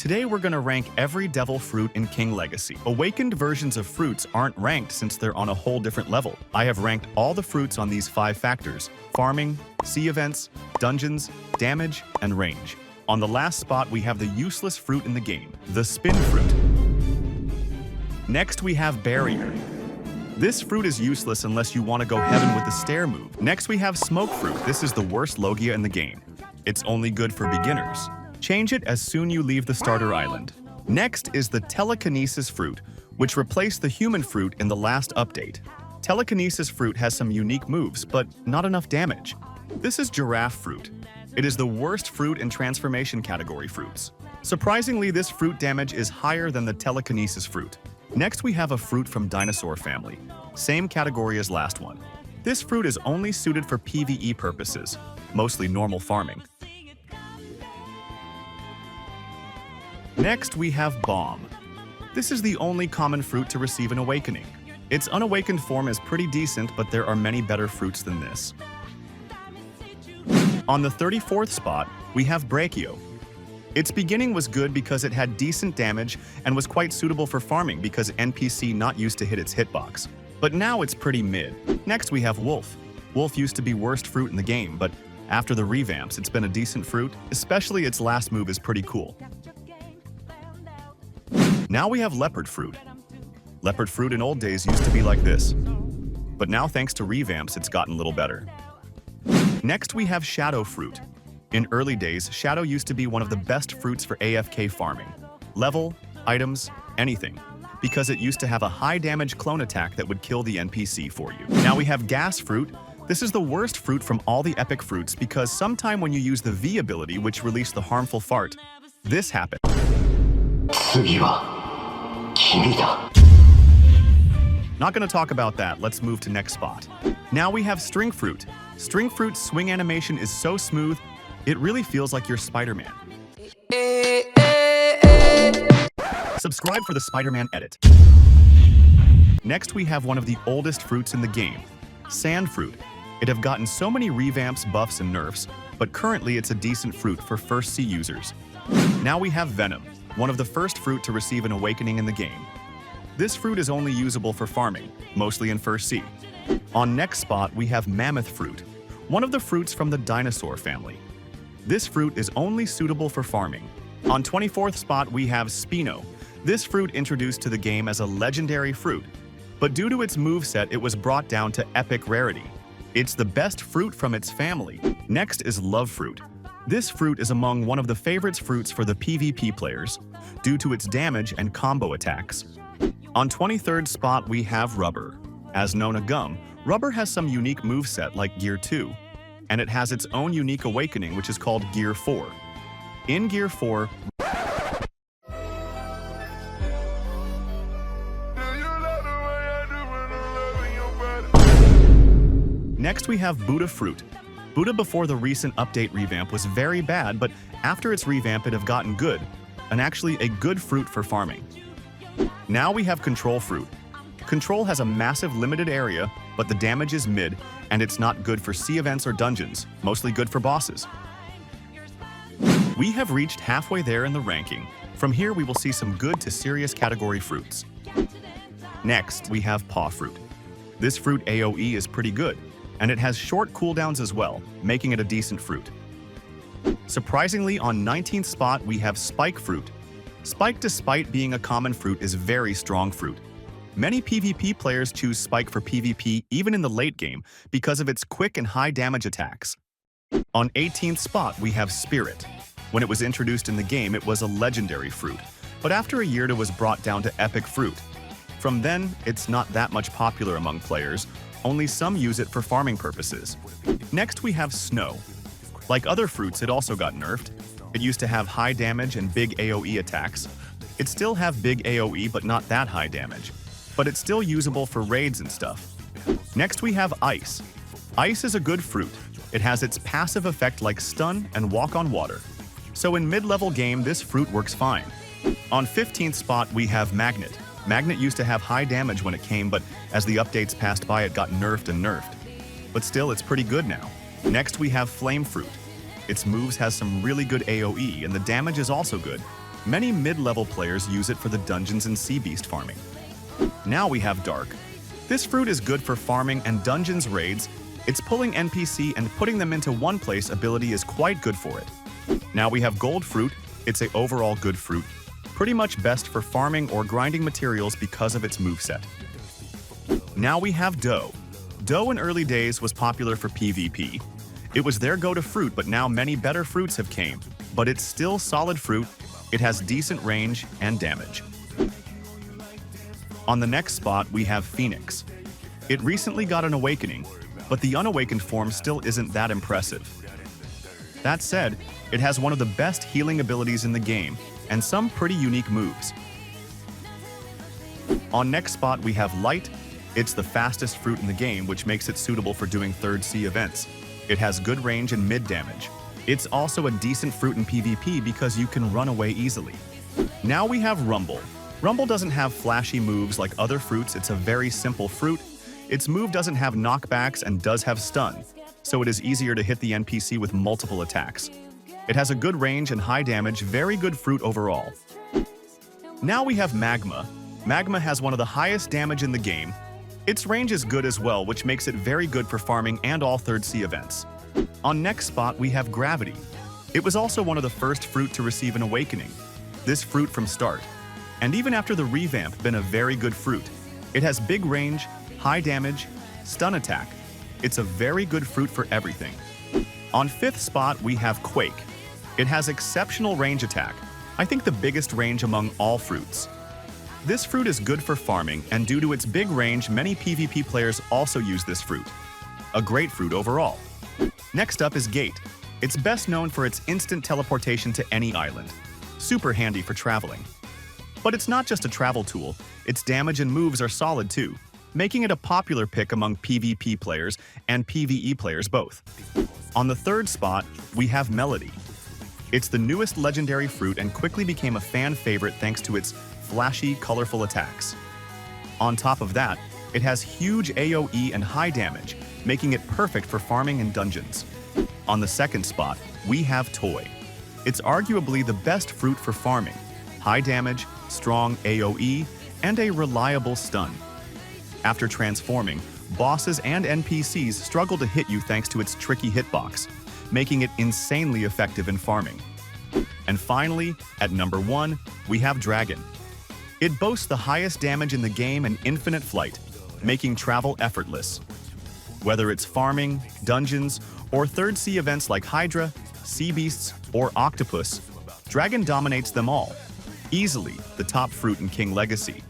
Today we're gonna rank every devil fruit in King Legacy. Awakened versions of fruits aren't ranked since they're on a whole different level. I have ranked all the fruits on these 5 factors: farming, sea events, dungeons, damage, and range. On the last spot we have the useless fruit in the game, the Spin Fruit. Next we have Barrier. This fruit is useless unless you want to go heaven with the stair move. Next we have Smoke Fruit. This is the worst Logia in the game. It's only good for beginners. Change it as soon you leave the starter island. Next is the Telekinesis Fruit, which replaced the human fruit in the last update. Telekinesis Fruit has some unique moves, but not enough damage. This is Giraffe Fruit. It is the worst fruit in transformation category fruits. Surprisingly, this fruit damage is higher than the Telekinesis Fruit. Next we have a fruit from Dinosaur family. Same category as last one. This fruit is only suited for PvE purposes, mostly normal farming. Next we have Bomb. This is the only common fruit to receive an awakening. Its unawakened form is pretty decent, but there are many better fruits than this. On the 34th spot, we have Brachio. Its beginning was good because it had decent damage and was quite suitable for farming because NPC not used to hit its hitbox. But now it's pretty mid. Next we have Wolf. Wolf used to be worst fruit in the game, but after the revamps it's been a decent fruit, especially its last move is pretty cool. Now we have Leopard Fruit. Leopard Fruit in old days used to be like this, but now thanks to revamps it's gotten a little better. Next we have Shadow Fruit. In early days, Shadow used to be one of the best fruits for AFK farming. Level, items, anything. Because it used to have a high damage clone attack that would kill the NPC for you. Now we have Gas Fruit. This is the worst fruit from all the epic fruits because sometime when you use the V ability, which released the harmful fart, this happened. Not gonna talk about that, let's move to next spot. Now we have String Fruit. String Fruit's swing animation is so smooth, it really feels like you're Spider-Man. Subscribe for the Spider-Man edit. Next we have one of the oldest fruits in the game, Sand Fruit. It have gotten so many revamps, buffs, and nerfs, but currently it's a decent fruit for first sea users. Now we have Venom, one of the first fruit to receive an awakening in the game. This fruit is only usable for farming, mostly in first sea. On next spot we have Mammoth Fruit, one of the fruits from the Dinosaur family. This fruit is only suitable for farming. On 24th spot we have Spino. This fruit introduced to the game as a legendary fruit, but due to its moveset it was brought down to epic rarity. It's the best fruit from its family. Next is Love Fruit. This fruit is among one of the favorites fruits for the PvP players, due to its damage and combo attacks. On 23rd spot we have Rubber. As known as Gum, Rubber has some unique moveset like Gear 2, and it has its own unique awakening which is called Gear 4. In Gear 4, next we have Buddha Fruit. Buddha before the recent update revamp was very bad, but after its revamp it have gotten good, and actually a good fruit for farming. Now we have Control Fruit. Control has a massive limited area, but the damage is mid, and it's not good for sea events or dungeons, mostly good for bosses. We have reached halfway there in the ranking. From here we will see some good to serious category fruits. Next, we have Paw Fruit. This fruit AoE is pretty good, and it has short cooldowns as well, making it a decent fruit. Surprisingly, on 19th spot we have Spike Fruit. Spike, despite being a common fruit, is very strong fruit. Many PvP players choose Spike for PvP even in the late game because of its quick and high damage attacks. On 18th spot we have Spirit. When it was introduced in the game it was a legendary fruit, but after a year it was brought down to epic fruit. From then, it's not that much popular among players, only some use it for farming purposes. Next we have Snow. Like other fruits it also got nerfed. It used to have high damage and big AoE attacks. It still have big AoE but not that high damage, but it's still usable for raids and stuff. Next we have Ice. Ice is a good fruit. It has its passive effect like stun and walk on water. So in mid-level game this fruit works fine. On 15th spot we have Magnet. Magnet used to have high damage when it came, but as the updates passed by it got nerfed and nerfed. But still it's pretty good now. Next we have Flame Fruit. Its moves has some really good AoE and the damage is also good. Many mid-level players use it for the dungeons and sea beast farming. Now we have Dark. This fruit is good for farming and dungeons raids. Its pulling NPC and putting them into one place ability is quite good for it. Now we have Gold Fruit. It's an overall good fruit, pretty much best for farming or grinding materials because of its moveset. Now we have Dough. Dough in early days was popular for PvP. It was their go-to fruit, but now many better fruits have came. But it's still solid fruit. It has decent range and damage. On the next spot, we have Phoenix. It recently got an awakening, but the unawakened form still isn't that impressive. That said, it has one of the best healing abilities in the game, and some pretty unique moves. On next spot, we have Light. It's the fastest fruit in the game, which makes it suitable for doing third sea events. It has good range and mid damage. It's also a decent fruit in PvP because you can run away easily. Now we have Rumble. Rumble doesn't have flashy moves like other fruits. It's a very simple fruit. Its move doesn't have knockbacks and does have stun, so it is easier to hit the NPC with multiple attacks. It has a good range and high damage, very good fruit overall. Now we have Magma. Magma has one of the highest damage in the game. Its range is good as well, which makes it very good for farming and all third sea events. On next spot, we have Gravity. It was also one of the first fruit to receive an awakening. This fruit from start, and even after the revamp, been a very good fruit. It has big range, high damage, stun attack. It's a very good fruit for everything. On fifth spot, we have Quake. It has exceptional range attack. I think the biggest range among all fruits. This fruit is good for farming, and due to its big range, many PvP players also use this fruit. A great fruit overall. Next up is Gate. It's best known for its instant teleportation to any island. Super handy for traveling. But it's not just a travel tool, its damage and moves are solid too, making it a popular pick among PvP players and PvE players both. On the third spot, we have Melody. It's the newest legendary fruit and quickly became a fan favorite thanks to its flashy, colorful attacks. On top of that, it has huge AoE and high damage, making it perfect for farming in dungeons. On the second spot, we have Toy. It's arguably the best fruit for farming. High damage, strong AoE, and a reliable stun. After transforming, bosses and NPCs struggle to hit you thanks to its tricky hitbox, making it insanely effective in farming. And finally, at number 1, we have Dragon. It boasts the highest damage in the game and infinite flight, making travel effortless. Whether it's farming, dungeons, or third sea events like Hydra, sea beasts, or octopus, Dragon dominates them all. Easily the top fruit in King Legacy.